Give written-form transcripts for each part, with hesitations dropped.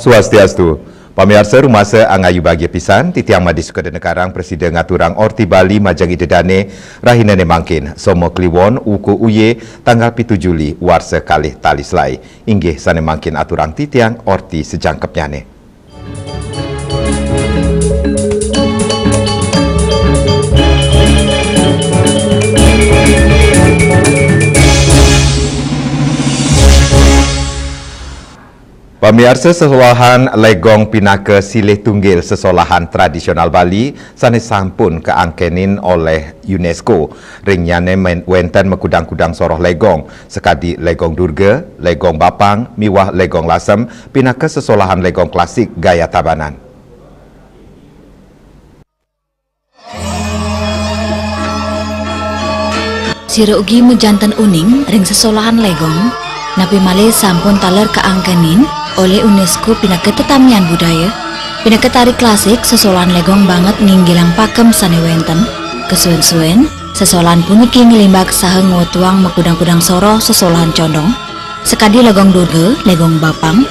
Swastiastu. Pamirsa rumasa angayu bagi pisan titiang madi Sukadenekarang Presiden ngaturang Orti Bali majang idedane rahinane mangkin somo kliwon uku uye tanggal 7 Juli warsa kalih tali selai inggih sane mangkin aturang titiang Orti sejangkepnyane. Pamirsa sesolahan legong pinaka silih tunggil sesolahan tradisional Bali sanes sampun keangkenin oleh UNESCO. Ringnyane wenten mekudang-kudang soroh legong sekadi legong Durga, legong Bapang, miwah legong Lasem pinaka sesolahan legong klasik gaya tabanan. Sira ugi mejanten uning ring sesolahan legong napi malih sampun taler keangkenin oleh UNESCO pinaka tetamian budaya. Pinaka tari klasik sesolahan legong banget nginggilang pakem sane wenten. Kesuwen-suwen sesolahan puniki ngelimbak saha ngutuang mekudang-kudang soro sesolahan condong. Sekadi legong Durga, legong Bapang,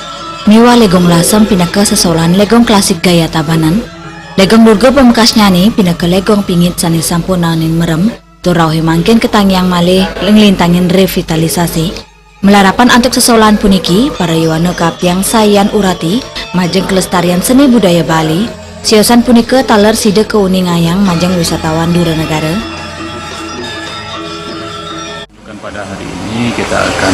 miwa legong Lasem pinaka sesolahan legong klasik gaya tabanan. Legong Durga pembekas nyanyi pinaka legong pingit sane sampun nanin merem. Turauhi mangkin ketangiang malih nglintangin revitalisasi. Melarapan antuk sesolahan puniki, para yuwana kapiang sayan urati, majeng kelestarian seni budaya Bali, siosan punika taler side keuningayang majeng wisatawan Duranegara. Pada hari ini kita akan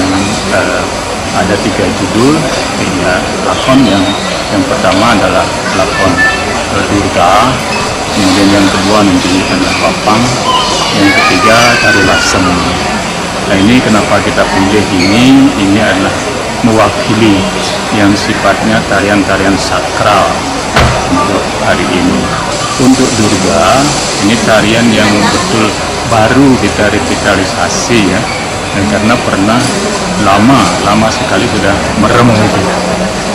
ada 3 judul, 3 lakon yang pertama adalah lakon Durga, kemudian yang kedua nanti adalah Bapang, yang ketiga tari Lasem. Nah ini kenapa kita pilih ini adalah mewakili yang sifatnya tarian-tarian sakral untuk hari ini. Untuk Durga, ini tarian yang betul baru kita revitalisasi ya, dan karena pernah lama sekali sudah merem gitu.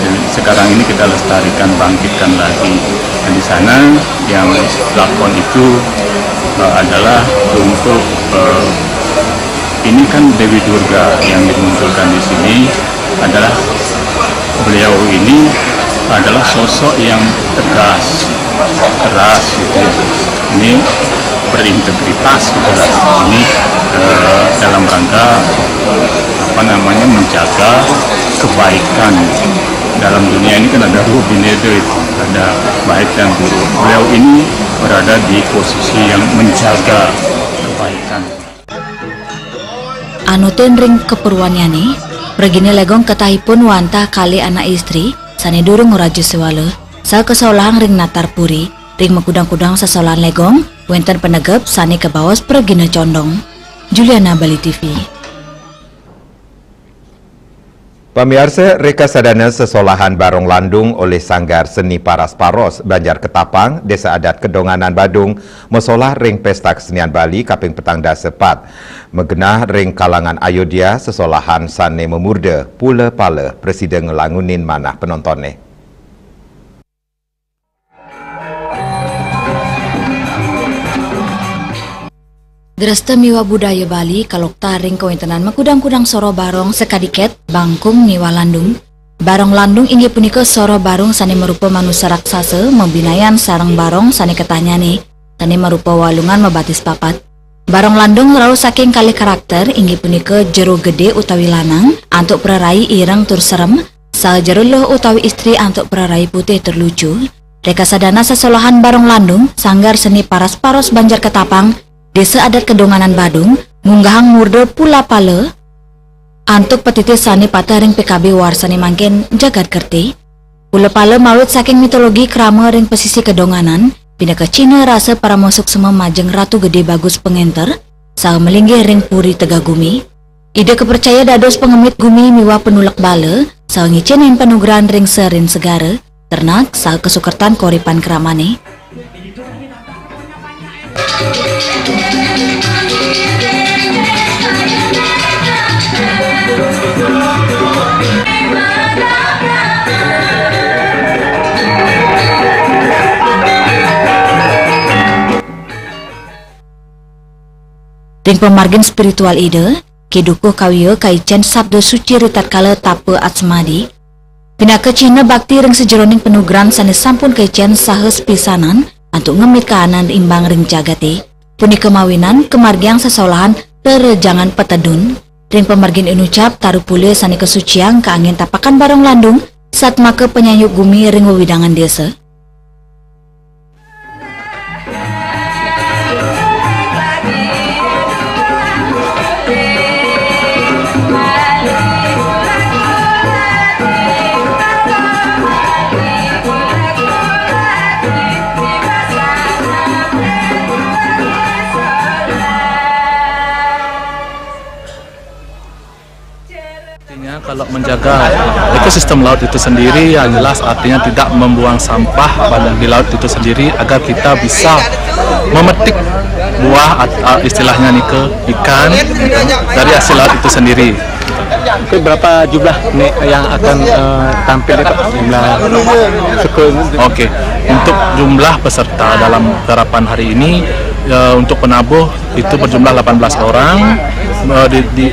Jadi sekarang ini kita lestarikan, bangkitkan lagi. Dan di sana yang lakon itu adalah untuk ini kan Dewi Durga yang dimunculkan di sini adalah beliau ini adalah sosok yang tegas, keras gitu. Ini berintegritas gitu lah. Ini dalam rangka menjaga kebaikan. Dalam dunia ini kan ada dua bineka, ada baik dan buruk. Beliau ini berada di posisi yang menjaga kebaikan. Anuten ring keperluannya pergine legong ketahipun wantah kali anak istri sane durung nguraju sewale sa kesolahan ring natar puri ring mekudang-kudang sesolahan legong wenten penegep sane kebawas pergine condong. Juliana, Bali TV. Pamirsa, reka sadana sesolahan Barong Landung oleh Sanggar Seni Paras Paros, Banjar Ketapang, Desa Adat Kedonganan Badung, mesolah ring pesta kesenian Bali kaping petang dasepat. Megenah ring kalangan Ayodhya sesolahan sane memurde, pula pala Presiden ngelangunin manah penontonnya. Dresta miwa budaya Bali kalok taring kawentenan mekudang-kudang soro barong sekadiket bangkung miwa landung. Barong landung inggih punika soro barong sane merupa manusia raksasa membinayan sarang barong sane ketanyane sane merupa walungan mebatis papat. Barong landung rau saking kali karakter inggih punika jero gede utawi lanang antuk prarai ireng tur serem sa jero loh utawi istri antuk prarai putih terlucu. Reka sadana sesolahan barong landung Sanggar Seni Paras Paros Banjar Ketapang Desa Adat Kedonganan Badung munggahang murde pula pale antuk petitis sani patah ring PKB warsani mangken jagat kerti. Pula pale mawit saking mitologi krama ring pesisi Kedonganan pindah ke Cina rasa para masuk semua majeng ratu gede bagus pengenter sa melinggih ring puri Tegagumi. Ide kepercaya dados pengemit gumi miwa penulak bale sa ngicinin penugrahan ring serin segara ternak sa kesukertan koripan kramane. Ring pemargin spiritual ide, kedukuh kawiyo kaicen sabdo suci ritat kala tape atsmadi. Pinaka Cina bakti ring sejeroning penugran sanes sampun kecen sahes pisanan untuk ngemit kaanan imbang ring jagate. Puni kemawinan kemargiang sesolahan terejangan petedun. Ring pemargin inucap taruh pule sani kesuciang ke angin tapakan barong landung saat make penyanyi gumi ring wewidangan desa. Kalau menjaga ekosistem laut itu sendiri, yang jelas artinya tidak membuang sampah pada di laut itu sendiri agar kita bisa memetik buah istilahnya nih ke ikan dari hasil laut itu sendiri. Oke, berapa jumlah nih yang akan tampil ya Pak? Jumlah suku. Oke, untuk jumlah peserta dalam garapan hari ini untuk penabuh itu berjumlah 18 orang,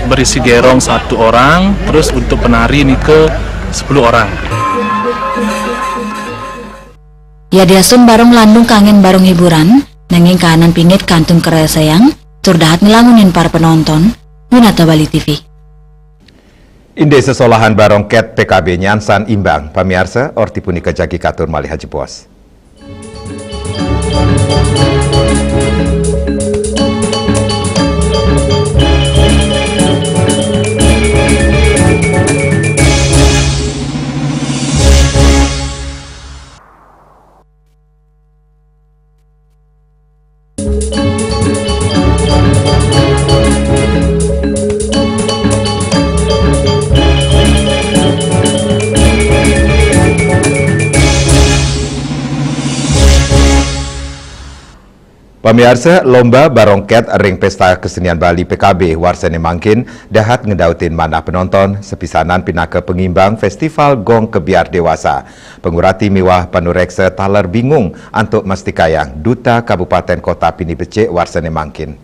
berisi gerong 1 orang, terus untuk penari ini ke 10 orang. Ya diasun barong landung kangen barong hiburan, nanging kahanan pingit kantung keraya sayang, turdahat ngelangunin para penonton, Winata Bali TV. Inde sesolahan barongket PKB Nyansan imbang, pamiarsa, orti punika jagi katur malih haji puas. Pemirsa, lomba barongket ring pesta kesenian Bali PKB warsane mangkin dahat ngedautin mana penonton sepisanan pinaka pengimbang festival gong kebiar dewasa. Pengurati miwah panureksa taler bingung untuk mastikayang duta Kabupaten Kota Pini Becek warsane mangkin.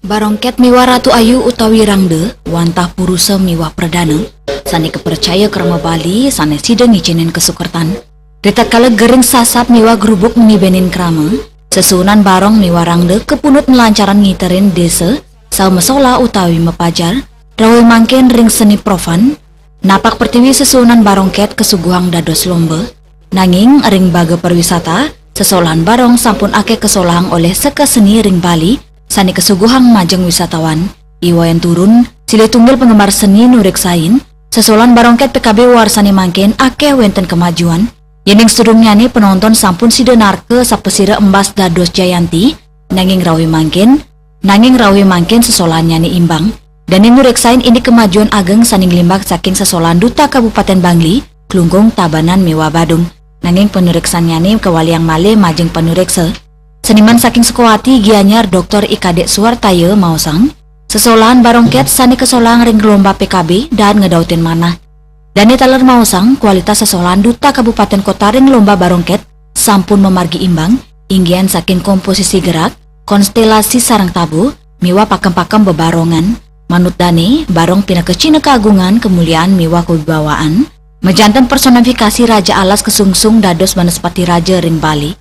Barongket miwah Ratu Ayu utawi Rangde wantah purusa miwah perdana sani kepercaya kerama Bali sane sideng ngicinin kesukertan. Detak kala gering sasap miwa gerubuk menibenin krama, sesunan barong miwa Rangde kepunut melancaran ngiterin desa, sau mesola utawi mepajar, rawe mangken ring seni profan, napak pertiwi sesunan barongket kesuguhang dados lomba, nanging ring baga perwisata, sesolahan barong sampun ake kesolahang oleh seka seni ring Bali, sani kesuguhang majeng wisatawan, iwayan turun, sile tunggal penggemar seni nureksain, sesolahan barongket PKB warsani mangken ake wenten kemajuan, yening sedungnya nih penonton sampun sidenar ke sapesira embas dados Jayanti, nanging rawi mangkin sesolahannya nih imbang, dan ini reksain ini kemajuan ageng saning limbak saking sesolahan duta Kabupaten Bangli, Klungkung Tabanan Mewa Badung, nanging penureksannya nih kewaliang male majeng penureksa. Seniman saking Sukowati Gianyar Dr. Ikadek Suwartaya Mausang, sesolahan barongket sani kesolahan ring lomba PKB dan ngedautin manah. Dani taler mausang kualitas sesolahan duta Kabupaten Kota ring lomba barongket sampun memargi imbang, inggian saking komposisi gerak, konstelasi sarang tabu, miwa pakem-pakem bebarongan, manut Dani barong pinaka Cina keagungan kemuliaan miwa kewibawaan, mejantan personifikasi Raja Alas kesungsung dados Banespati Raja ring Bali.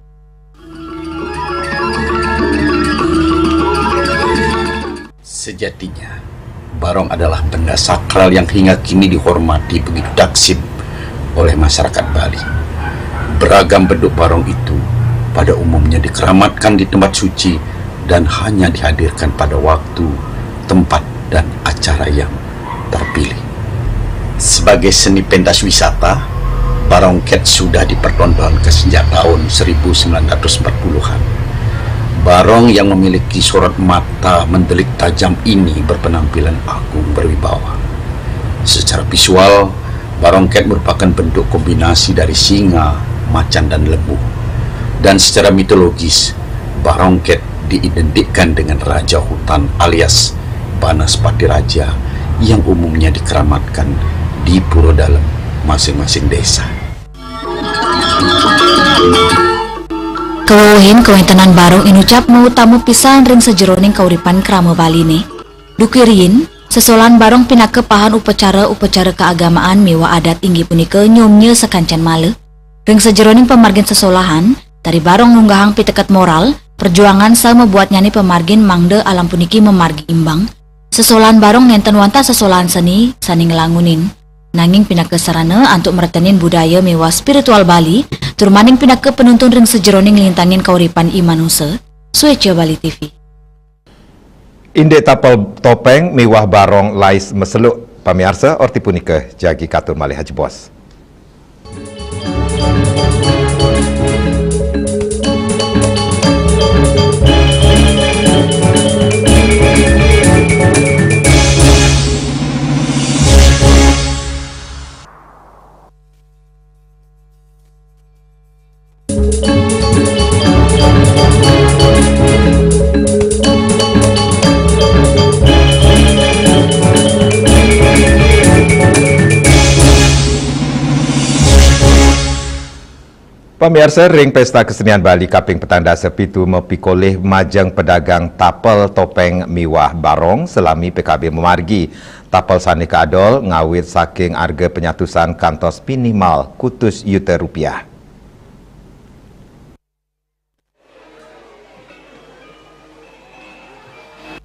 Sejatinya, barong adalah benda sakral yang hingga kini dihormati begitu daksib oleh masyarakat Bali. Beragam bentuk barong itu pada umumnya dikeramatkan di tempat suci dan hanya dihadirkan pada waktu, tempat, dan acara yang terpilih. Sebagai seni pentas wisata, barongket sudah dipertontonkan sejak tahun 1940-an. Barong yang memiliki sorot mata mendelik tajam ini berpenampilan agung berwibawa. Secara visual, barongket merupakan bentuk kombinasi dari singa, macan, dan lembu. Dan secara mitologis, barongket diidentikan dengan Raja Hutan alias Banespati Raja yang umumnya dikeramatkan di pura dalam masing-masing desa. Kewawahin kewintenan barong inucap mau tamu pisan ring sejeroning kauripan krama Bali nih. Dukirin, Sesolan barong pinake pahan upacara keagamaan miwa adat inggih punika nyomnya sekancan male. Ring sejeroning pemargin sesolahan, dari barong nunggahang pitekat moral, perjuangan sa membuat nyani pemargin mangde alam puniki memargi imbang. Sesolan barong nenten wanta sesolan seni sani ngelangunin. Nanging pinake sarana antuk meretenin budaya miwa spiritual Bali, turmaning pinake penuntun ring sejeroning lintangin kauripan imanuse. Sueca Bali TV. Indek tapal topeng miwah barong lais meseluk pamiarsa orti punika jagi katur malih haji bos. Pemirsa, ring pesta kesenian Bali kaping petanda sepitu mepikoleh majang pedagang tapel topeng miwah barong selami PKB memargi. Tapel sani kadol ngawit saking harga penyatusan kantos minimal kutus juta rupiah.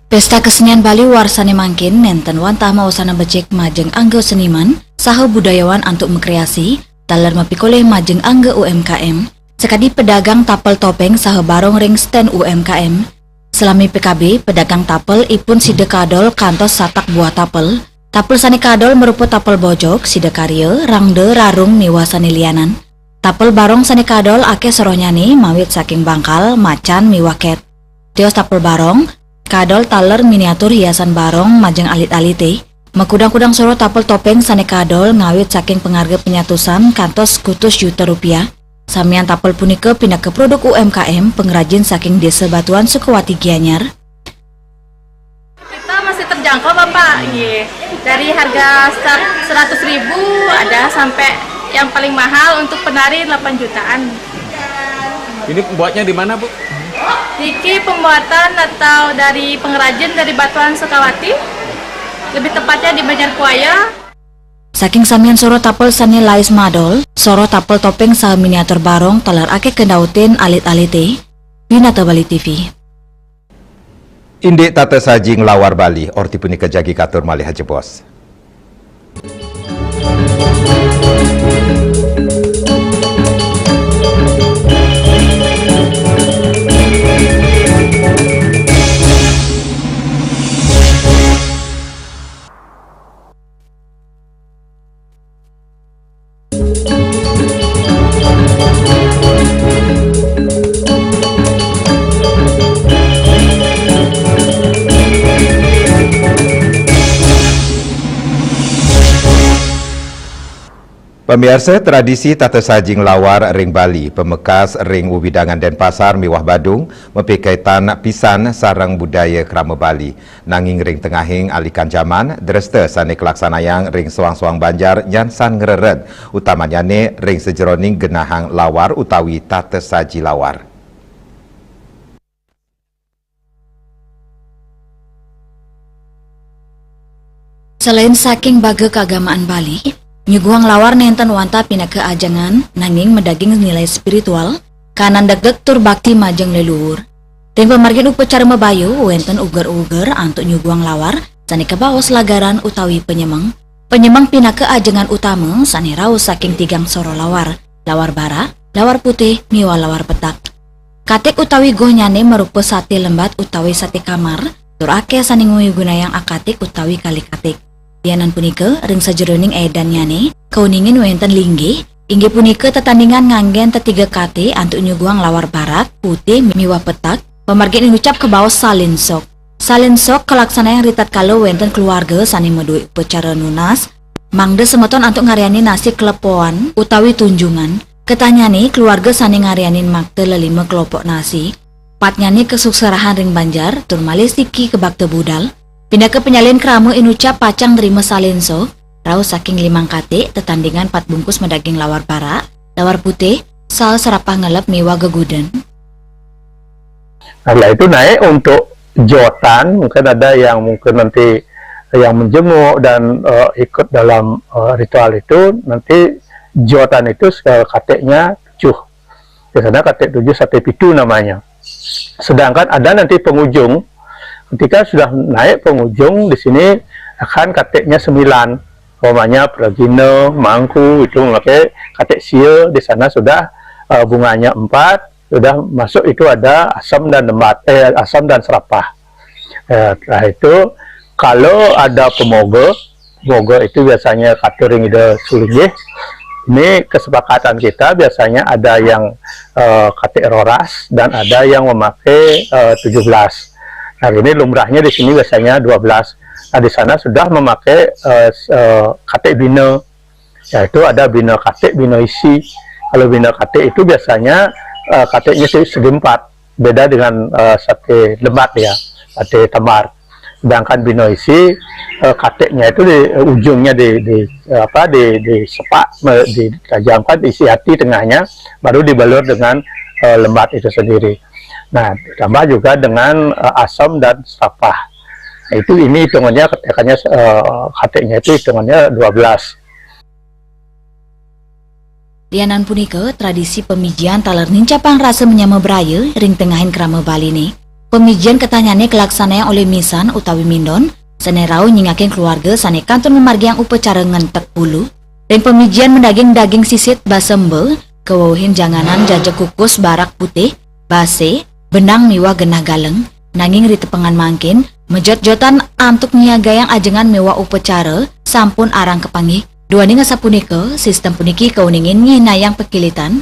Pesta kesenian Bali warsane mangkin nenten wantah mausana becek majeng anggo seniman saha budayawan antuk mekreasi taler mepikoleh majeng angge UMKM, sekadi pedagang tapel topeng saha barong ring stand UMKM. Selami PKB, pedagang tapel ipun side kadol kantos satak buah tapel. Tapel sani kadol merupa tapel bojok, side karya, rangde, rarung, miwa sani lianan. Tapel barong sani kadol ake sorohnyani mawit saking bangkal, macan, miwa ket. Tios tapel barong, kadol taler miniatur hiasan barong majeng alit-alite. Makudang-kudang soro tapel topeng sane kadol ngawit saking pengharga penyatusan kantos kutus juta rupiah. Samian tapel punika pindah ke produk UMKM pengrajin saking desa Batuan Sukawati Gianyar. Kita masih terjangkau Bapak, dari harga start 100.000 ada sampai yang paling mahal untuk penari 8 jutaan. Ini buatnya di mana, Bu? Niki pembuatan atau dari pengrajin dari Batuan Sukawati. Lebih tepatnya di Banjarkuaya. Saking samian soro tapel sani lais madol, soro tapel topeng saha miniatur barong talar ake kendautin alit-alite. Binata Bali TV. Indek tata saji ngelawar Bali orti punika jagi katur malih haji bos. Pemirsa, tradisi tata saji ngelawar ring Bali, pemekas ring Ubidangan Denpasar miwah Badung, mempikaitan pisan sarang budaya krama Bali. Nanging ring tengahing alikan zaman, dreste sane kelaksanayang ring suang-suang Banjar nyansan ngereret, utamanya ne ring sejeroning genahang lawar utawi tata saji lawar. Selain saking baga keagamaan Bali, nyuguang lawar nenten wanta pindah ke ajangan nanging medaging nilai spiritual kanan degdeg tur bakti majeng leluhur. Ring pemargin upacara mebayu wenten uger-uger antuk nyuguang lawar sani kebawas lagaran utawi penyemang. Penyemang pindah ke ajangan utama sani raus saking tigang soro lawar, lawar bara, lawar putih, miwa lawar petak. Katik utawi gohnyane merupa sate lembat utawi sate kamar, tur ake sani nguyugunayang akatik utawi kali katik. Dianan punika ring sajeroning edan nyane kauningin wenten linggih inggih punika tetandingan nganggen tetiga kate antuk nyuguang lawar barat putih miwa petak pemargin ngucap ke bawah salin sok kelaksanaan ritat kalau wenten keluarga sani medui upacara nunas mangde semeton antuk ngaryani nasi kelepoan utawi tunjungan ketanyani keluarga sani ngaryanin makte lelima kelopok nasi patnyani kesukserahan ring Banjar tur malih siki ke bakte budal. Pindah ke penyalin keramu inucap pacang terima salinso, raus saking 5 kate, tetandingan 4 bungkus medaging lawar bara, lawar putih, sal serapah ngelep miwa geguden. Nah itu naik untuk jotan, mungkin ada yang mungkin nanti yang menjenguk dan ikut dalam ritual itu, nanti jawatan itu kateknya 7. Biasanya katek 7 sate pitu namanya. Sedangkan ada nanti penghujung, ketika sudah naik penghujung, di sini akan kateknya 9. Umpamanya Pragina, Mangku, itu memakai katek sia, di sana sudah bunganya 4, sudah masuk itu ada asam dan lembat, asam dan serapah. Setelah itu, kalau ada pemoga itu biasanya katering ide sulinggih. Ini kesepakatan kita, biasanya ada yang katek roras dan ada yang memakai 17. Nah, ini lumrahnya di sini biasanya 12. Nah, di sana sudah memakai katek bina, yaitu ada bina katek, bina isi. Kalau bina katek itu biasanya kateknya segi 4, beda dengan sate lembat ya, sate tamar. Sedangkan bina isi kateknya itu di ujungnya disepak, ditajamkan, isi hati tengahnya, baru dibalur dengan lembat itu sendiri. Nah, ditambah juga dengan asam dan serapah. Nah, itu ini hitungannya ketekannya kateknya itu hitungannya 12. Lianan punika tradisi pemijian taler nincapang rasa menyama beraya ring tengahin krama Bali nih. Pemijian ketanyane kelaksanaan oleh misan utawi mindon, senerau nyingakin keluarga sane kantun memargiang upacara ngentek bulu, dan pemijian mendaging daging sisit basembe, kewohin janganan jajak kukus barak putih, base, benang miwa genah galeng, nanging ritepengan mangkin, mejot-jotan antuk niagayang ajengan mewah upacara, sampun arang kepanggih, duani ngasapunika, sistem puniki kauningin nyinayang pekilitan,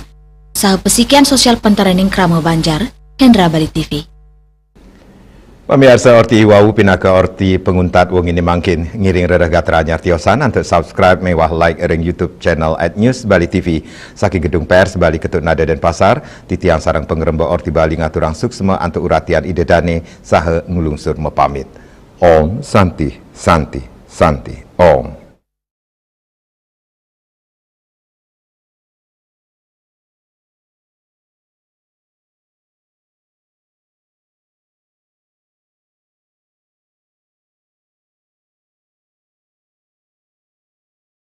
sah pesikian sosial penterening krama Banjar, Hendra Bali TV. Pemirsa orti iwau pinaka orti penguntat wong ini mangkin ngiring redah gatranya artiosan untuk subscribe mewah like ring YouTube channel @news Bali TV saki gedung pers Bali Ketut Nada dan Pasar titiang sarang pengeremba orti Bali ngaturang suksma antuk uratian ide dane saha ngulungsur mepamit. Om Santi Santi Santi Om.